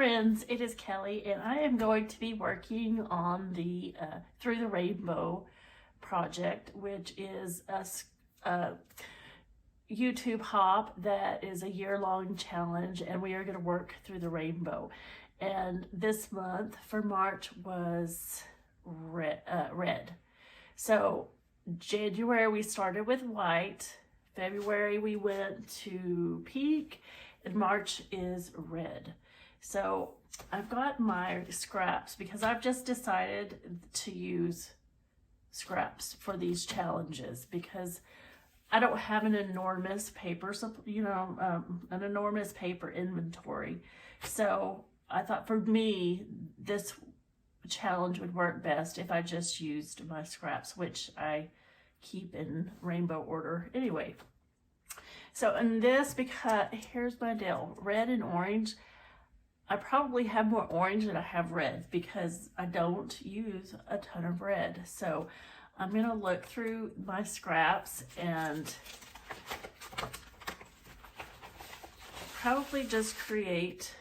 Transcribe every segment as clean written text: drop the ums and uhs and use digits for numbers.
Friends, it is Kelly, and I am going to be working on the Through the Rainbow project, which is a YouTube hop that is a year-long challenge, and we are going to work through the rainbow. And this month for March was red. So January we started with white, February we went to pink, and March is red. So I've got my scraps because I've just decided to use scraps for these challenges because I don't have an enormous paper, an enormous paper inventory. So I thought for me, this challenge would work best if I just used my scraps, which I keep in rainbow order anyway. So in this, because here's my deal, red and orange, I probably have more orange than I have red because I don't use a ton of red. So I'm gonna look through my scraps and probably just create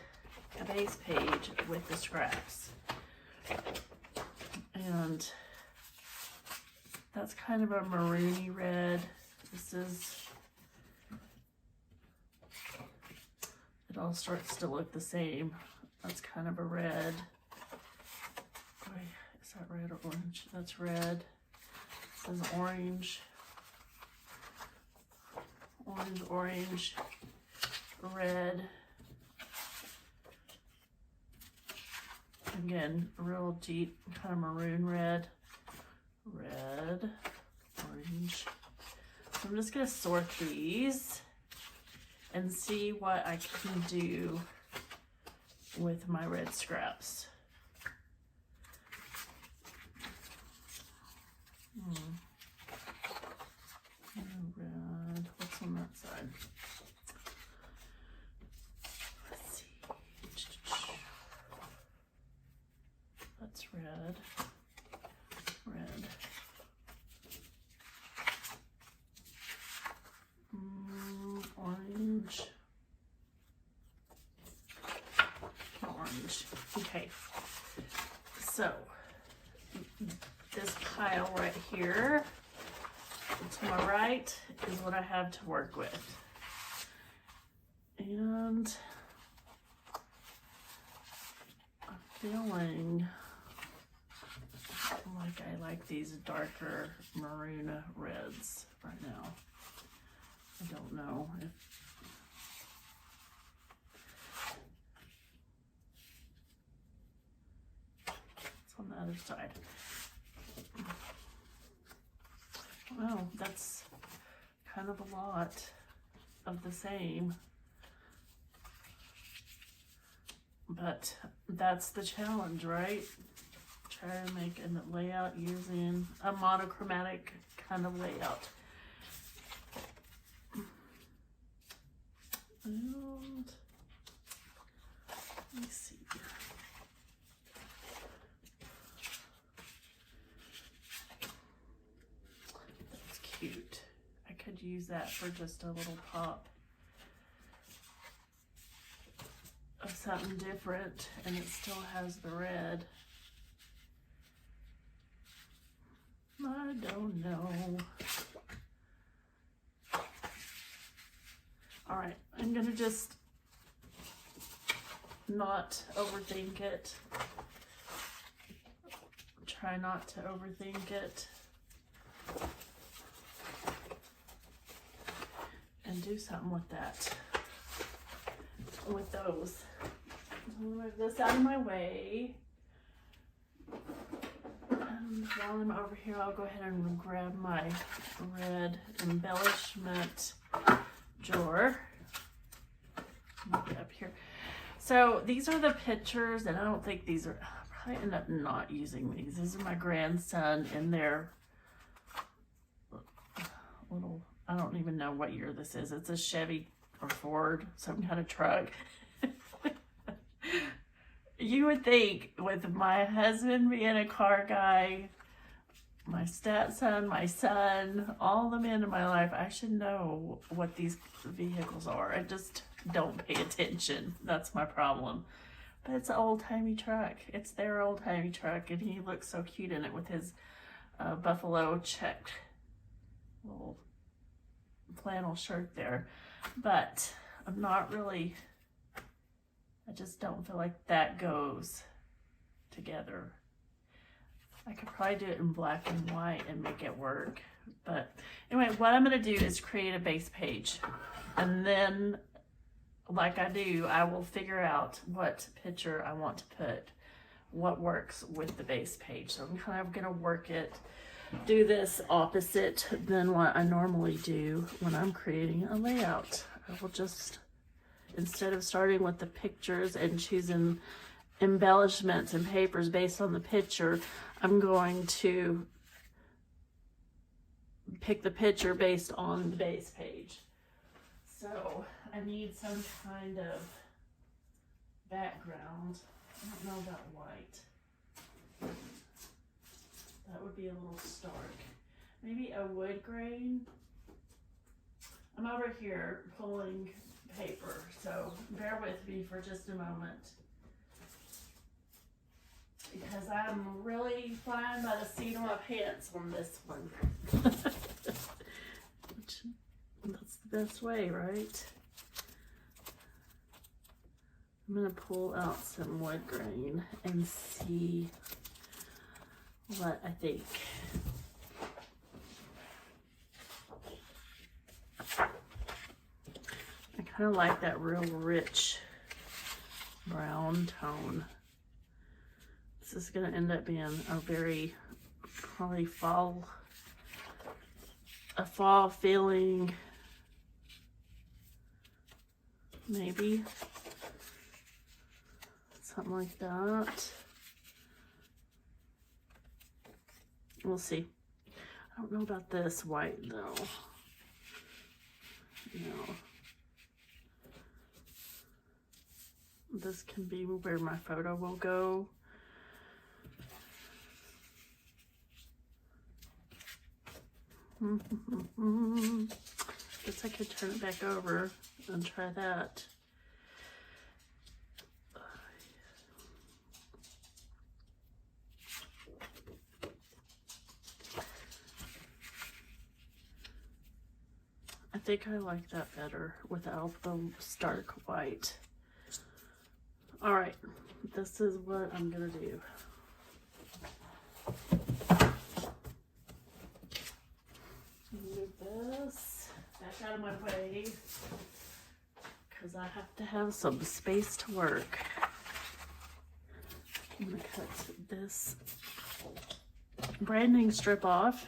a base page with the scraps. And that's kind of a maroony red. It all starts to look the same. That's kind of a red. Boy, is that red or orange? That's red. This is orange. Orange, red. Again, real deep kind of maroon red. Red, orange. So I'm just gonna sort these and see what I can do with my red scraps. Red, what's on that side? Let's see. That's red. Orange. Okay, so this pile right here to my right is what I have to work with. And I'm feeling like I like these darker maroon reds right now. I don't know if it's on the other side. Well, that's kind of a lot of the same, but that's the challenge, right? Try to make a layout using a monochromatic kind of layout. And let me see. That's cute. I could use that for just a little pop of something different, and it still has the red. I don't know. All right, I'm gonna just not overthink it. Try not to overthink it. And do something with that. With those. I'll move this out of my way. And while I'm over here, I'll go ahead and grab my red embellishment drawer. Get up here. So these are the pictures, and I don't think these are, I'll probably end up not using these. These are my grandson in their little, I don't even know what year this is. It's a Chevy or Ford, some kind of truck. You would think with my husband being a car guy, my stepson, my son, all the men in my life, I should know what these vehicles are. I just don't pay attention. That's my problem. But it's an old-timey truck. It's their old-timey truck, and he looks so cute in it with his buffalo checked little flannel shirt there. But I'm not really, I just don't feel like that goes together. I could probably do it in black and white and make it work. But anyway, what I'm going to do is create a base page. And then, like I do, I will figure out what picture I want to put, what works with the base page. So I'm kind of going to work it, do this opposite than what I normally do when I'm creating a layout. I will just, instead of starting with the pictures and choosing embellishments and papers based on the picture, I'm going to pick the picture based on the base page. So I need some kind of background. I don't know about white. That would be a little stark. Maybe a wood grain. I'm over here pulling paper, so bear with me for just a moment. Because I'm really flying by the seat of my pants on this one. That's the best way, right? I'm going to pull out some wood grain and see what I think. I kind of like that real rich brown tone. This is going to end up being a very probably fall feeling, maybe something like that. We'll see. I don't know about this white though. No. This can be where my photo will go. Guess I could turn it back over and try that. I think I like that better without the stark white. All right, this is what I'm gonna do. Move this back out of my way because I have to have some space to work. I'm gonna cut this branding strip off.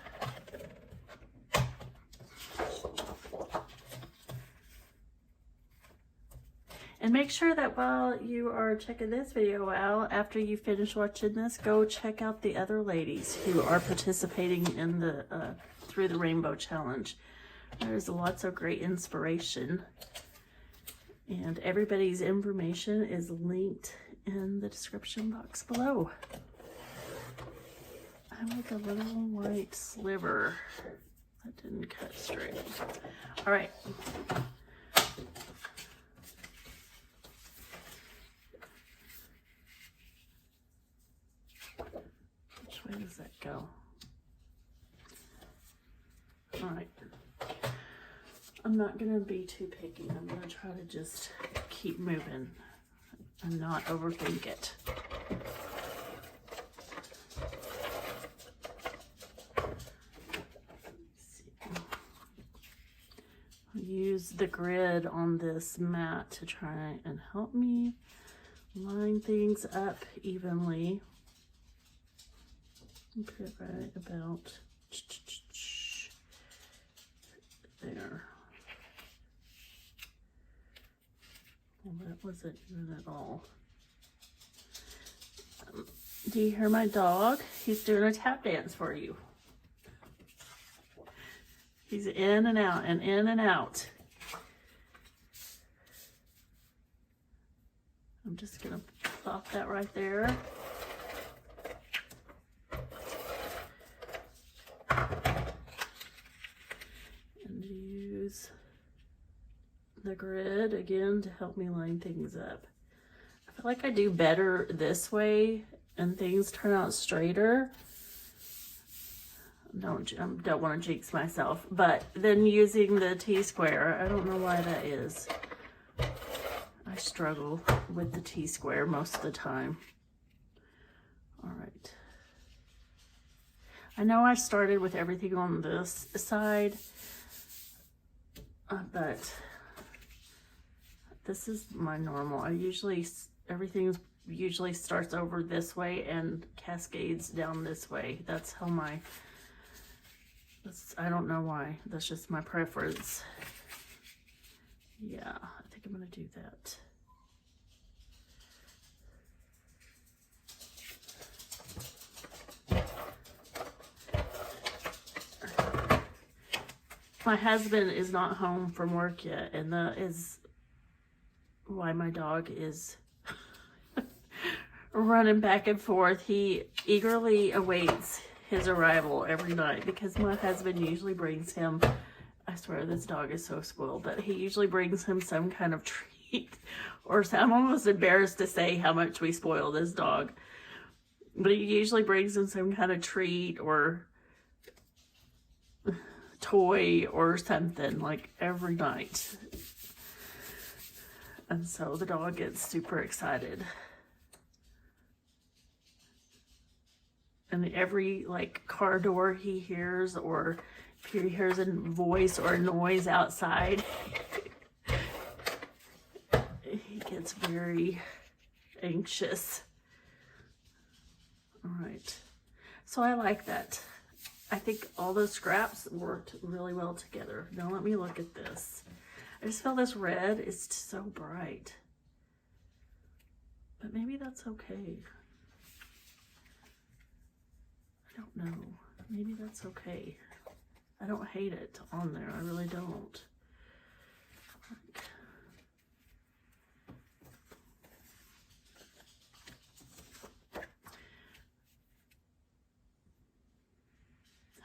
And make sure that while you are checking this video out, after you finish watching this, go check out the other ladies who are participating in the Through the Rainbow Challenge. There's lots of great inspiration. And everybody's information is linked in the description box below. I like a little white sliver. That didn't cut straight. All right. Where does that go? All right. I'm not going to be too picky. I'm going to try to just keep moving and not overthink it. I'll use the grid on this mat to try and help me line things up evenly. Put it right about there. Well, that wasn't even at all. Do you hear my dog? He's doing a tap dance for you. He's in and out and in and out. I'm just gonna plop that right there. The grid again to help me line things up. I feel like I do better this way and things turn out straighter. Don't want to jinx myself, but then using the T-square, I don't know why that is. I struggle with the T-square most of the time. All right. I know I started with everything on this side, but this is my normal. Everything usually starts over this way and cascades down this way. That's how I don't know why. That's just my preference. Yeah, I think I'm gonna do that. My husband is not home from work yet, and that is why my dog is running back and forth. He eagerly awaits his arrival every night because my husband usually brings him, I swear this dog is so spoiled, but he usually brings him some kind of treat, or I'm almost embarrassed to say how much we spoil this dog, but he usually brings him some kind of treat or toy or something, like every night. And so the dog gets super excited. And every like car door he hears, or if he hears a voice or a noise outside, he gets very anxious. All right. So I like that. I think all those scraps worked really well together. Now let me look at this. I just feel this red is so bright. But maybe that's okay. I don't know. Maybe that's okay. I don't hate it on there. I really don't.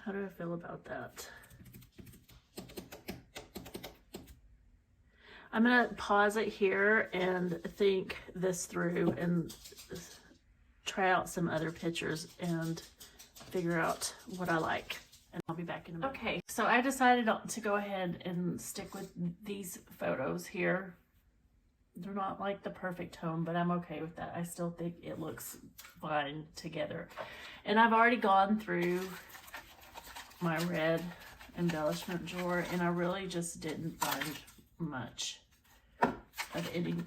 How do I feel about that? I'm gonna pause it here and think this through and try out some other pictures and figure out what I like. And I'll be back in a minute. Okay, so I decided to go ahead and stick with these photos here. They're not like the perfect tone, but I'm okay with that. I still think it looks fine together. And I've already gone through my red embellishment drawer, and I really just didn't find much of anything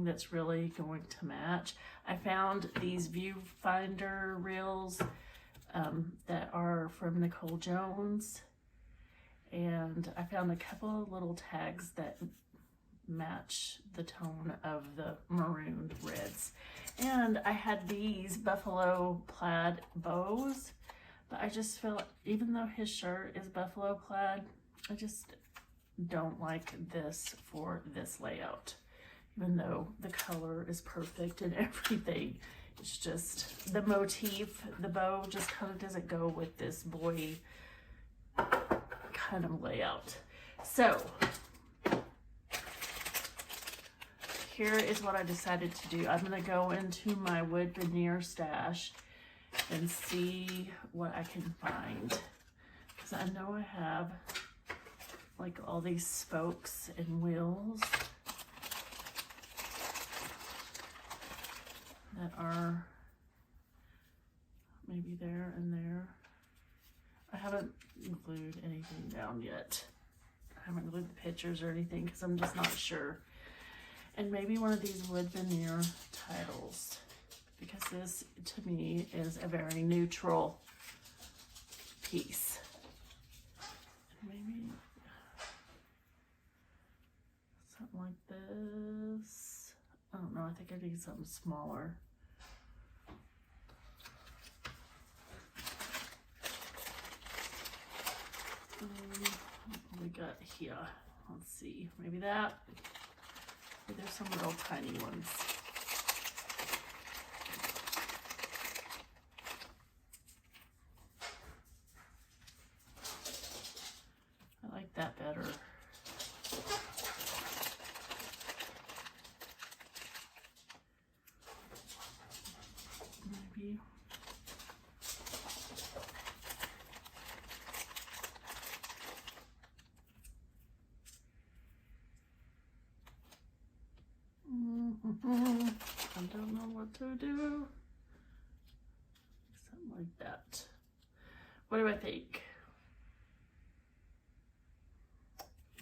that's really going to match. I found these viewfinder reels that are from Nicole Jones, and I found a couple of little tags that match the tone of the marooned reds. And I had these buffalo plaid bows, but I just feel, even though his shirt is buffalo plaid, I just don't like this for this layout. Even though the color is perfect and everything, it's just the motif, the bow just kind of doesn't go with this boy kind of layout. So here is what I decided to do. I'm gonna go into my wood veneer stash and see what I can find, because I know I have like all these spokes and wheels that are maybe there and there. I haven't glued anything down yet. I haven't glued the pictures or anything because I'm just not sure. And maybe one of these wood veneer titles, because this to me is a very neutral piece. Maybe something like this. I don't know, I think I need something smaller. What we got here? Let's see, maybe that. Maybe there's some little tiny ones. I like that better. I don't know what to do. Something like that. What do I think?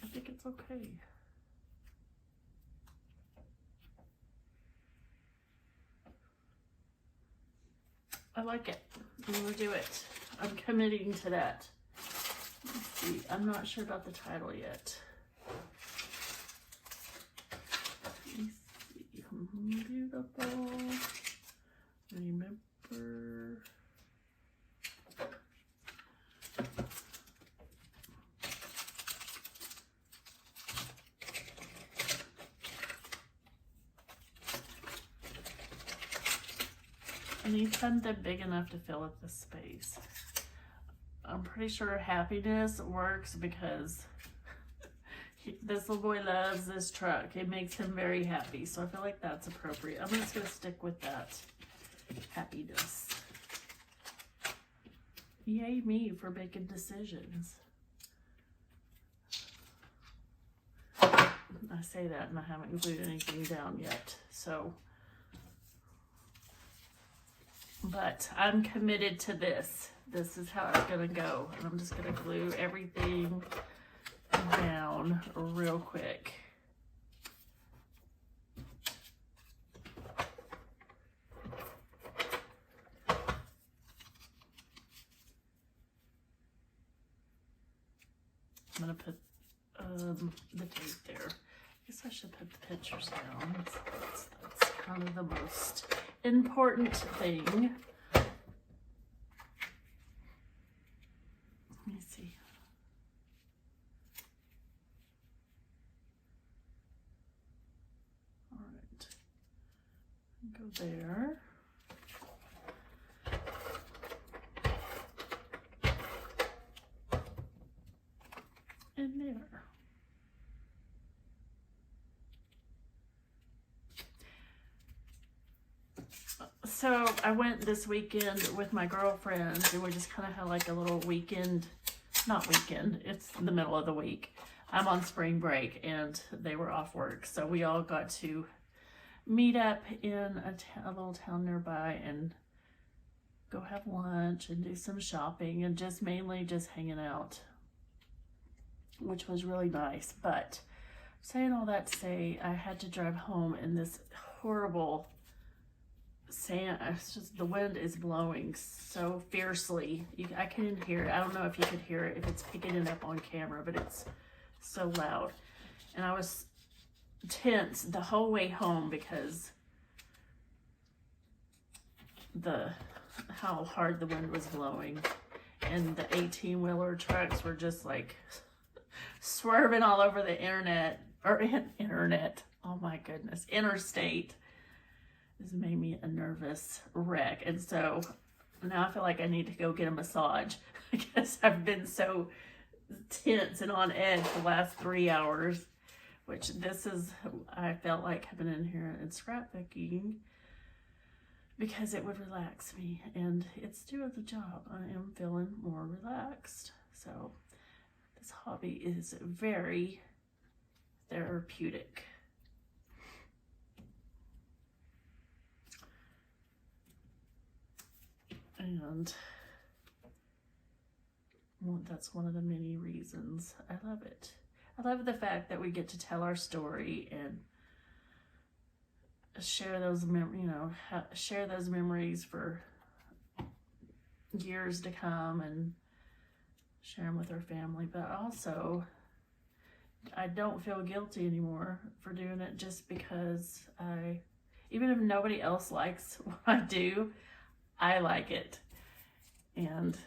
I think it's okay. I like it. I'm gonna do it. I'm committing to that. Let's see. I'm not sure about the title yet. Let me see. Beautiful. Remember. I need something big enough to fill up the space. I'm pretty sure happiness works because this little boy loves this truck. It makes him very happy. So I feel like that's appropriate. I'm just going to stick with that happiness. Yay me for making decisions. I say that and I haven't included anything down yet. So, but I'm committed to this. This is how it's going to go. And I'm just going to glue everything down real quick. I'm going to put the tape there. I guess I should put the pictures down. That's kind of the most important thing. Let me see. All right. Go there. And there. So I went this weekend with my girlfriends and we just kind of had like a little weekend, not weekend, it's the middle of the week. I'm on spring break and they were off work. So we all got to meet up in a little town nearby and go have lunch and do some shopping and just mainly just hanging out, which was really nice. But saying all that to say, I had to drive home in this horrible sand. It's just, the wind is blowing so fiercely. I couldn't hear it. I don't know if you could hear it, if it's picking it up on camera, but it's so loud. And I was tense the whole way home because how hard the wind was blowing. And the 18-wheeler trucks were just like swerving all over the internet. Oh my goodness. Interstate. This made me a nervous wreck. And so now I feel like I need to go get a massage because I've been so tense and on edge the last 3 hours, which this is, I felt like coming in here and scrapbooking because it would relax me and it's doing the job. I am feeling more relaxed. So this hobby is very therapeutic. And well, that's one of the many reasons I love it. I love the fact that we get to tell our story and share those share those memories for years to come and share them with our family. But also, I don't feel guilty anymore for doing it just because even if nobody else likes what I do, I like it. And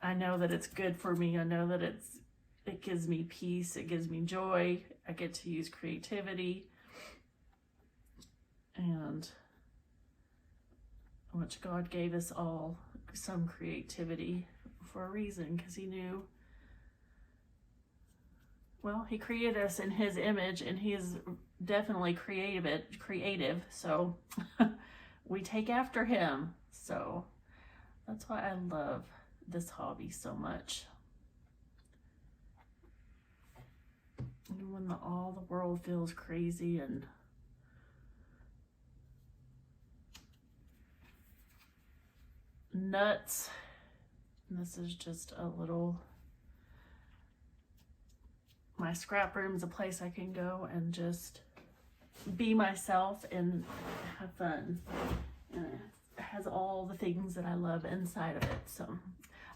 I know that it's good for me. I know that it gives me peace. It gives me joy. I get to use creativity. And which God gave us all some creativity for a reason, because he knew, well, he created us in his image and he is definitely creative. So we take after him. So that's why I love this hobby so much. And when all the world feels crazy and nuts. And this is just a little, my scrap room's a place I can go and just be myself and have fun. And it has all the things that I love inside of it. So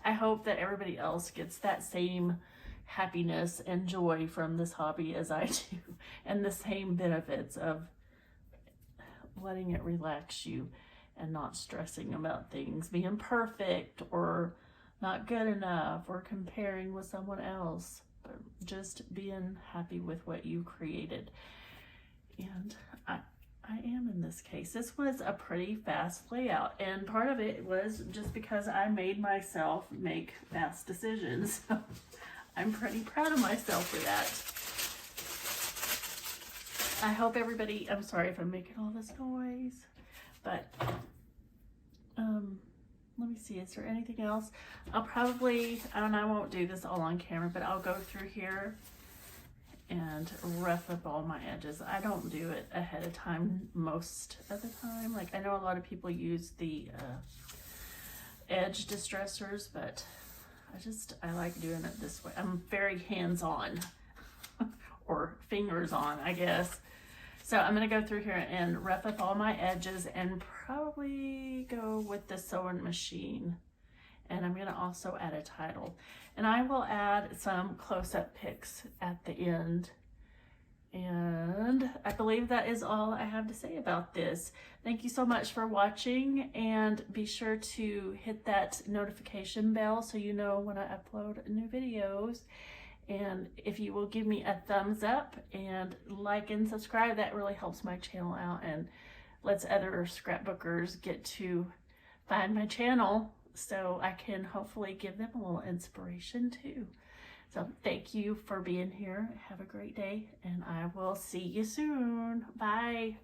I hope that everybody else gets that same happiness and joy from this hobby as I do, and the same benefits of letting it relax you and not stressing about things being perfect or not good enough or comparing with someone else, but just being happy with what you created. And I am in this case. This was a pretty fast layout, and part of it was just because I made myself make fast decisions. So I'm pretty proud of myself for that. I hope everybody, I'm sorry if I'm making all this noise, but let me see, is there anything else? I'll probably, and I won't do this all on camera, but I'll go through here and rough up all my edges. I don't do it ahead of time most of the time. Like, I know a lot of people use the edge distressors, but I like doing it this way. I'm very hands-on, or fingers on, I guess. So I'm gonna go through here and rough up all my edges and probably go with the sewing machine. And I'm gonna also add a title. And I will add some close-up pics at the end. And I believe that is all I have to say about this. Thank you so much for watching, and be sure to hit that notification bell so you know when I upload new videos. And if you will give me a thumbs up and like and subscribe, that really helps my channel out and lets other scrapbookers get to find my channel, so I can hopefully give them a little inspiration too. So thank you for being here. Have a great day, and I will see you soon. Bye.